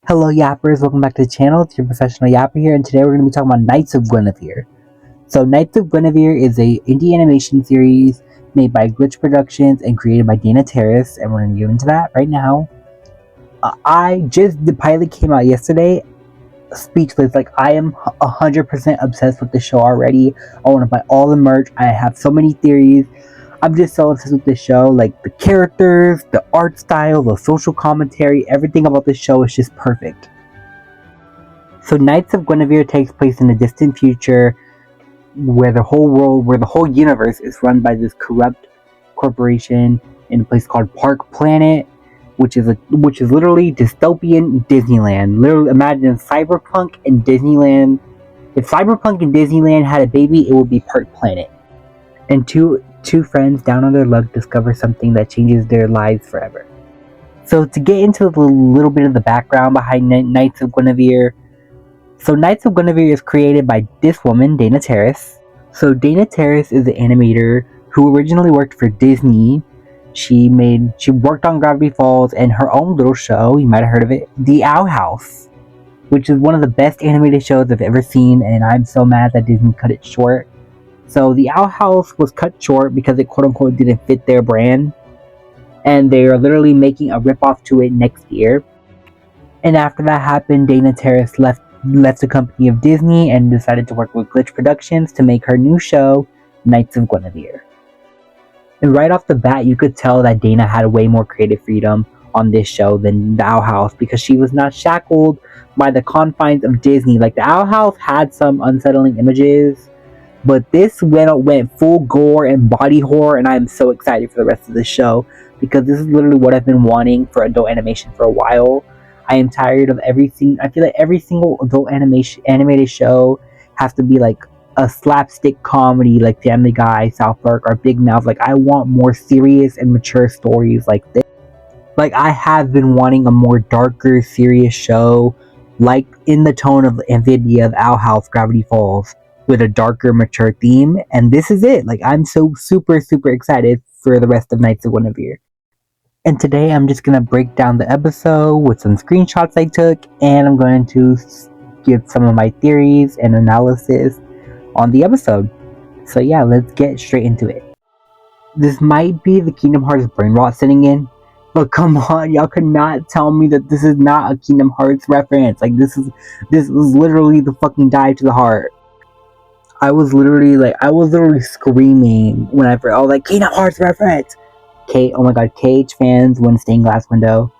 Hello Yappers, welcome back to the channel. It's your professional Yapper here, and today we're going to be talking about Knights of Guinevere. So Knights of Guinevere is a indie animation series made by Glitch Productions and created by Dana Terrace, and we're going to get into that right now. The pilot came out yesterday. Speechless, like I am 100% obsessed with the show already. I want to buy all the merch. I have so many theories. I'm just so obsessed with this show. Like the characters, the art style, the social commentary, everything about this show is just perfect. So Knights of Guinevere takes place in a distant future where the whole universe is run by this corrupt corporation in a place called Park Planet, which is literally dystopian Disneyland. Literally imagine Cyberpunk and Disneyland. If Cyberpunk and Disneyland had a baby, it would be Park Planet. And two friends down on their luck discover something that changes their lives forever. So to get into a little bit of the background behind Knights of Guinevere. So Knights of Guinevere is created by this woman, Dana Terrace. So Dana Terrace is an animator who originally worked for Disney. She worked on Gravity Falls and her own little show, you might have heard of it, The Owl House, which is one of the best animated shows I've ever seen, and I'm so mad that Disney cut it short. So The Owl House was cut short because it quote-unquote didn't fit their brand, and they are literally making a ripoff to it next year. And after that happened, Dana Terrace left the company of Disney and decided to work with Glitch Productions to make her new show, Knights of Guinevere. And right off the bat, you could tell that Dana had way more creative freedom on this show than The Owl House because she was not shackled by the confines of Disney. Like The Owl House had some unsettling images, but this went full gore and body horror, and I am so excited for the rest of the show because this is literally what I've been wanting for adult animation for a while. I am tired of everything. I feel like every single adult animated show has to be like a slapstick comedy like Family Guy, South Park, or Big Mouth. Like I want more serious and mature stories like this. Like I have been wanting a more darker, serious show, like in the tone of Amphibia, Owl House, Gravity Falls, with a darker, mature theme, and this is it. Like I'm so super excited for the rest of Knights of Guinevere. And today I'm just gonna break down the episode with some screenshots I took, and I'm going to give some of my theories and analysis on the episode. So yeah, let's get straight into it. This might be the Kingdom Hearts brain rot sitting in, but come on, y'all could not tell me that this is not a Kingdom Hearts reference. Like this is literally the fucking dive to the heart. I was literally screaming whenever I was like, Kingdom Hearts reference! Oh my god, Cage fans win stained glass window.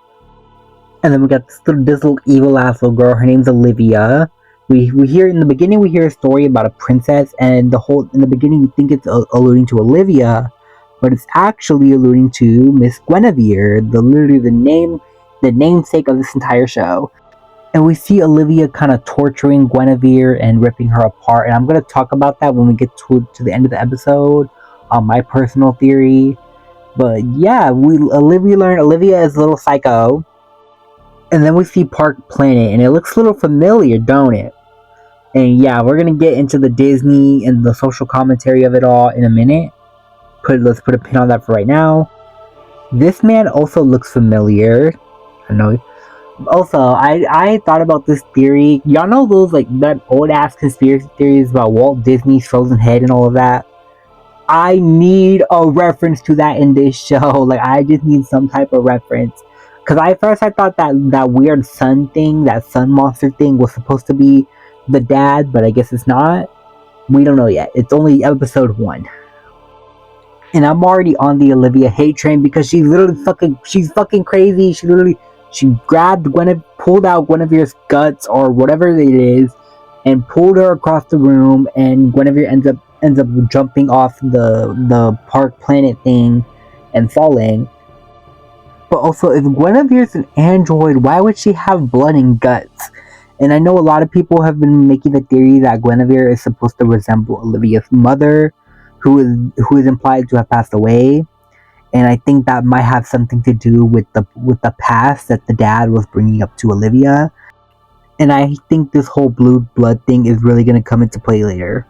And then we got this little evil ass little girl, her name's Olivia. We hear in the beginning, we hear a story about a princess, and in the beginning you think it's alluding to Olivia, but it's actually alluding to Miss Guinevere, the namesake of this entire show. And we see Olivia kind of torturing Guinevere and ripping her apart. And I'm going to talk about that when we get to the end of the episode, my personal theory. But yeah, Olivia is a little psycho. And then we see Park Planet, and it looks a little familiar, don't it? And yeah, we're going to get into the Disney and the social commentary of it all in a minute. Let's put a pin on that for right now. This man also looks familiar. I know. Also, I thought about this theory. Y'all know those like that old ass conspiracy theories about Walt Disney's frozen head and all of that? I need a reference to that in this show. Like I just need some type of reference. Cause at first I thought that weird sun thing, that sun monster thing was supposed to be the dad, but I guess it's not. We don't know yet. It's only episode 1. And I'm already on the Olivia hate train because she's fucking crazy. She pulled out Guinevere's guts or whatever it is, and pulled her across the room, and Guinevere ends up jumping off the Park Planet thing and falling. But also, if Guinevere's an android, why would she have blood and guts? And I know a lot of people have been making the theory that Guinevere is supposed to resemble Olivia's mother, who is implied to have passed away. And I think that might have something to do with the past that the dad was bringing up to Olivia. And I think this whole blue blood thing is really going to come into play later.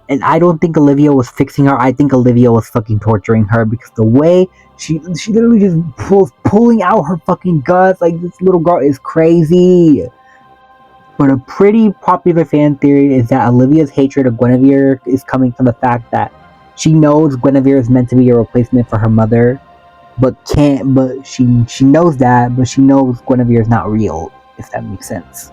And I don't think Olivia was fixing her. I think Olivia was fucking torturing her, because the way she literally just pulling out her fucking guts like this little girl is crazy. But a pretty popular fan theory is that Olivia's hatred of Guinevere is coming from the fact that she knows Guinevere is meant to be a replacement for her mother, but she knows that, but she knows Guinevere is not real, if that makes sense.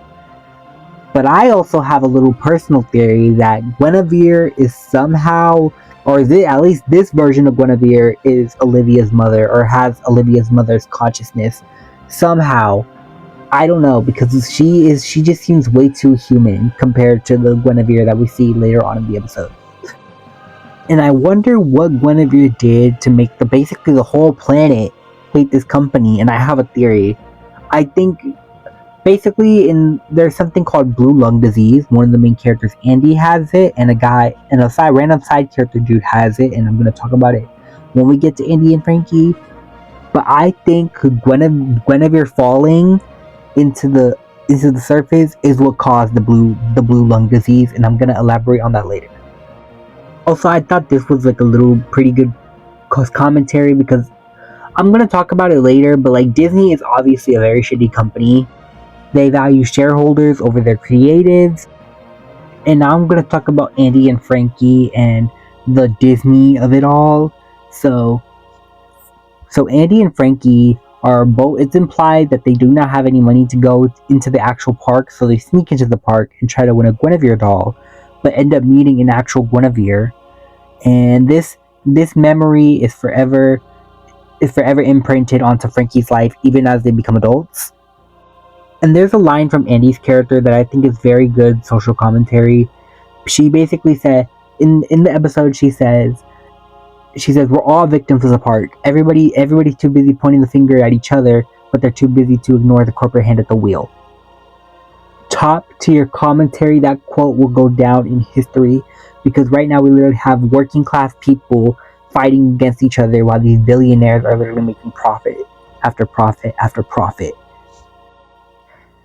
But I also have a little personal theory that Guinevere is somehow, or at least this version of Guinevere is Olivia's mother, or has Olivia's mother's consciousness somehow. I don't know, because she just seems way too human compared to the Guinevere that we see later on in the episode. And I wonder what Guinevere did to make basically the whole planet hate this company. And I have a theory. I think basically there's something called blue lung disease. One of the main characters, Andy, has it, and a random side character dude has it, and I'm gonna talk about it when we get to Andy and Frankie. But I think Guinevere falling into the surface is what caused the blue lung disease, and I'm gonna elaborate on that later. Also, I thought this was like a little pretty good commentary, because I'm gonna talk about it later, but like Disney is obviously a very shitty company. They value shareholders over their creatives. And now I'm gonna talk about Andy and Frankie and the Disney of it all. So Andy and Frankie are both, it's implied that they do not have any money to go into the actual park, so they sneak into the park and try to win a Guinevere doll, but end up meeting an actual Guinevere. And this memory is forever imprinted onto Frankie's life, even as they become adults. And there's a line from Andy's character that I think is very good social commentary. She basically said, in the episode, she says, we're all victims of the park. Everybody's too busy pointing the finger at each other, but they're too busy to ignore the corporate hand at the wheel. Top tier commentary. That quote will go down in history, because right now we literally have working class people fighting against each other while these billionaires are literally making profit after profit after profit.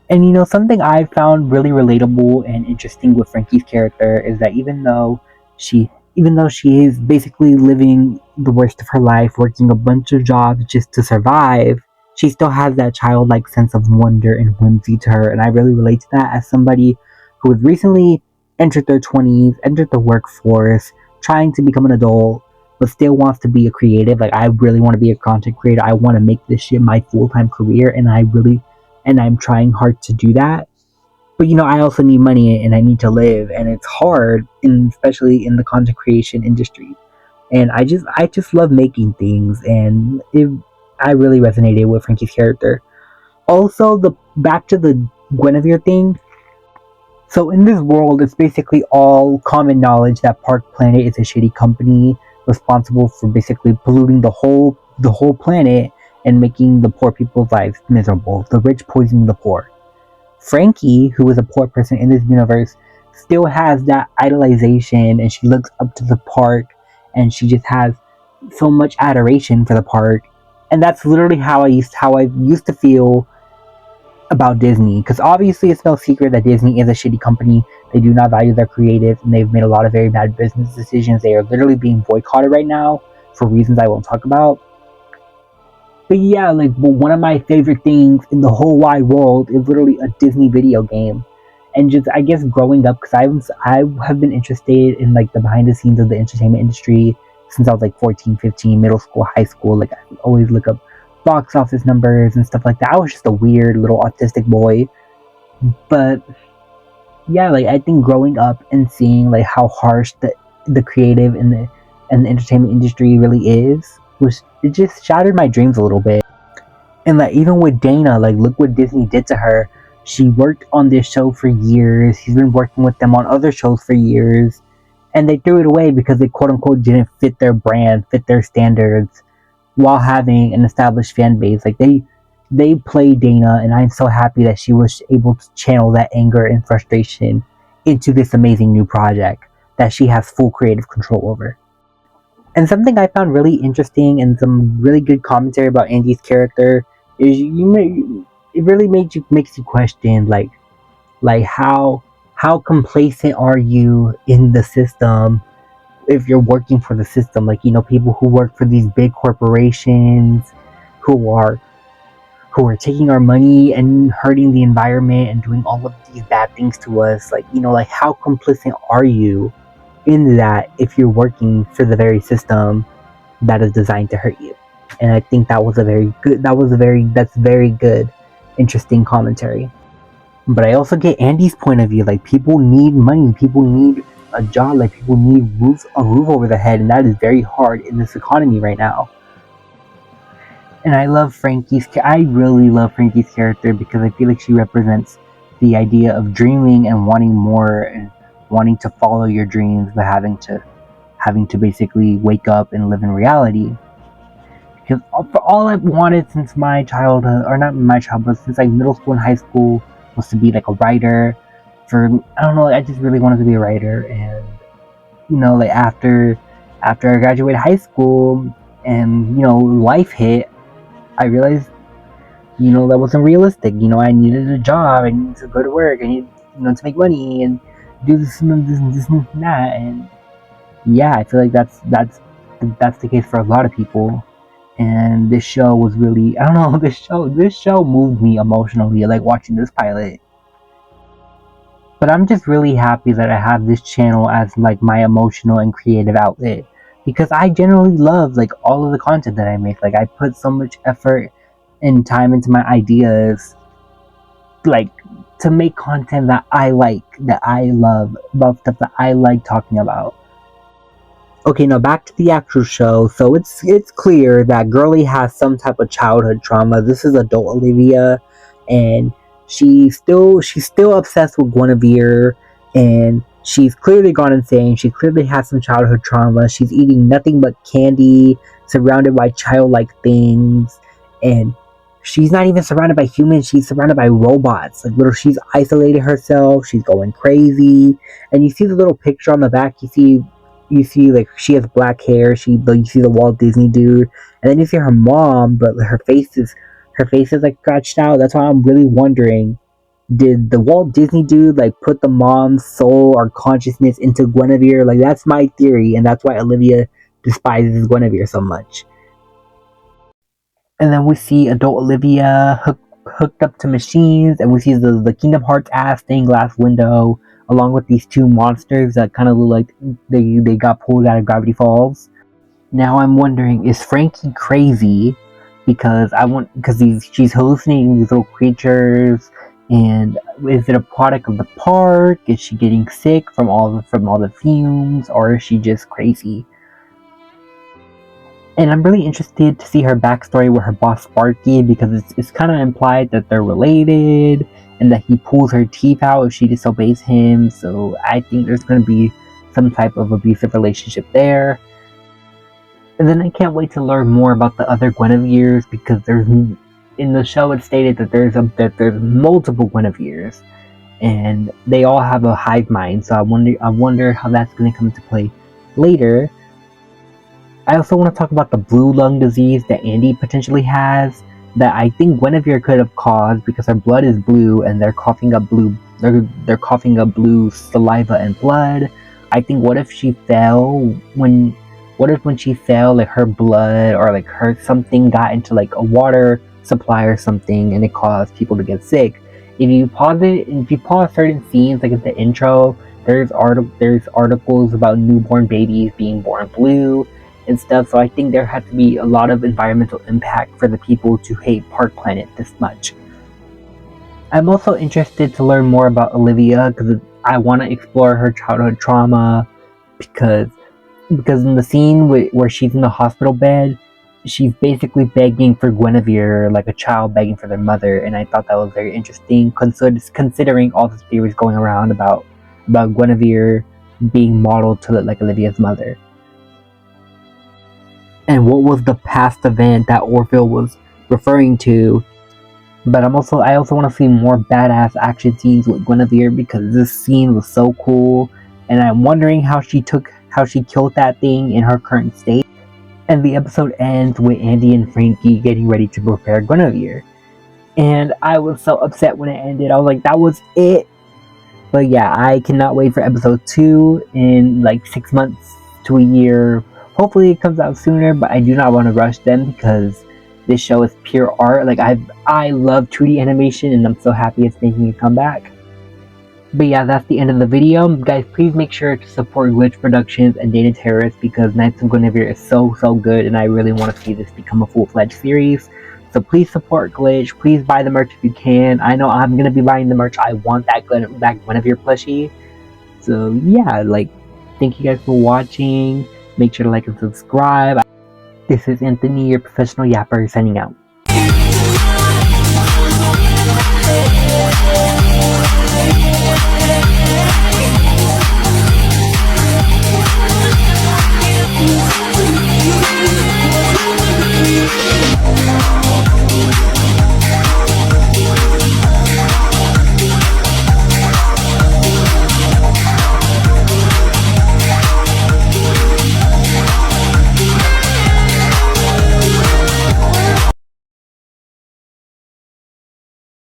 And you know, something I found really relatable and interesting with Frankie's character is that even though she is basically living the worst of her life, working a bunch of jobs just to survive, she still has that childlike sense of wonder and whimsy to her. And I really relate to that as somebody who has recently entered their 20s, entered the workforce, trying to become an adult, but still wants to be a creative. Like, I really want to be a content creator. I want to make this shit my full-time career, and I'm trying hard to do that. But you know, I also need money and I need to live, and it's hard, especially in the content creation industry. And I just love making things, and I really resonated with Frankie's character. Also, back to the Guinevere thing. So in this world, it's basically all common knowledge that Park Planet is a shitty company responsible for basically polluting the whole planet and making the poor people's lives miserable. The rich poisoning the poor. Frankie, who is a poor person in this universe, still has that idolization, and she looks up to the park, and she just has so much adoration for the park. And that's literally how I used to feel about Disney, because obviously it's no secret that Disney is a shitty company. They do not value their creatives, and they've made a lot of very bad business decisions. They are literally being boycotted right now for reasons I won't talk about. But yeah, one of my favorite things in the whole wide world is literally a Disney video game. And just, I guess, growing up, because I have been interested in the behind the scenes of the entertainment industry since I was 14, 15, middle school, high school. I would always look up box office numbers and stuff like that. I was just a weird little autistic boy. But yeah, I think growing up and seeing how harsh the creative and the entertainment industry really is, it just shattered my dreams a little bit. And even with Dana, look what Disney did to her. She worked on this show for years. She's been working with them on other shows for years, and they threw it away because it quote unquote didn't fit their brand, fit their standards, while having an established fan base. They played Dana, and I'm so happy that she was able to channel that anger and frustration into this amazing new project that she has full creative control over. And something I found really interesting and some really good commentary about Andy's character is it really makes you question how how complacent are you in the system if you're working for the system? Like, people who work for these big corporations who are taking our money and hurting the environment and doing all of these bad things to us. Like, like how complicit are you in that if you're working for the very system that is designed to hurt you? And I think that's very good, interesting commentary. But I also get Andy's point of view. Like, people need money, people need a job, like people need a roof over their head, and that is very hard in this economy right now. And I really love Frankie's character because I feel like she represents the idea of dreaming and wanting more and wanting to follow your dreams, but having to basically wake up and live in reality. Because for all I've wanted since my childhood, or not my childhood, since like middle school and high school, was to be like a writer. I don't know, I just really wanted to be a writer. And like after I graduated high school and life hit, I realized that wasn't realistic. I needed a job, I needed to go to work, I needed to make money and do this and this and that. And yeah, I feel like that's the case for a lot of people. And this show was really, I don't know, this show moved me emotionally, like watching this pilot. But I'm just really happy that I have this channel as like my emotional and creative outlet, because I generally love like all of the content that I make. Like, I put so much effort and time into my ideas, like to make content that I like, that I love, about stuff that I like talking about. Okay, now back to the actual show. So it's clear that Girlie has some type of childhood trauma. This is adult Olivia, and she's still obsessed with Guinevere, and she's clearly gone insane. She clearly has some childhood trauma. She's eating nothing but candy, surrounded by childlike things, and she's not even surrounded by humans. She's surrounded by robots. Like, literally, she's isolated herself. She's going crazy, and you see the little picture on the back. You see like she has black hair. You see the Walt Disney dude, and then you see her mom, but her face is like scratched out. That's why I'm really wondering, did the Walt Disney dude like put the mom's soul or consciousness into Guinevere? Like, that's my theory, and that's why Olivia despises Guinevere so much. And then we see adult Olivia hooked up to machines, and we see the Kingdom Hearts ass stained glass window, along with these two monsters that kind of look like they got pulled out of Gravity Falls. Now I'm wondering, is Frankie crazy? Because she's hallucinating these little creatures, and is it a product of the park? Is she getting sick from all the fumes, or is she just crazy? And I'm really interested to see her backstory with her boss Sparky, because it's kind of implied that they're related and that he pulls her teeth out if she disobeys him. So I think there's going to be some type of abusive relationship there. And then I can't wait to learn more about the other Guineveres, because in the show it's stated that there's multiple Guineveres, and they all have a hive mind. So I wonder how that's going to come into play later. I also want to talk about the blue lung disease that Andy potentially has, that I think Guinevere could have caused, because her blood is blue and they're coughing up blue saliva and blood. I think what if when she fell, like her blood or like something got into like a water supply or something, and it caused people to get sick. If you pause certain scenes, like at the intro, there's articles about newborn babies being born blue and stuff. So I think there had to be a lot of environmental impact for the people to hate Park Planet this much. I'm also interested to learn more about Olivia, because I want to explore her childhood trauma, because in the scene where she's in the hospital bed, she's basically begging for Guinevere, like a child begging for their mother, and I thought that was very interesting, considering all the theories going around about Guinevere being modeled to look like Olivia's mother. And what was the past event that Orville was referring to? But I also want to see more badass action scenes with Guinevere, because this scene was so cool, and I'm wondering how she killed that thing in her current state. And the episode ends with Andy and Frankie getting ready to prepare Guinevere, and I was so upset when it ended. I was like, that was it. But yeah, I cannot wait for episode 2 in like 6 months to a year. Hopefully it comes out sooner, but I do not want to rush them because this show is pure art. Like I love 2D animation and I'm so happy it's making a comeback. But yeah, that's the end of the video. Guys, please make sure to support Glitch Productions and Data Terrorist because Knights of Guinevere is so good and I really want to see this become a full-fledged series. So please support Glitch. Please buy the merch if you can. I know I'm going to be buying the merch. I want that Guinevere plushie. So yeah, like, thank you guys for watching. Make sure to like and subscribe. This is Anthony, your professional yapper, signing out.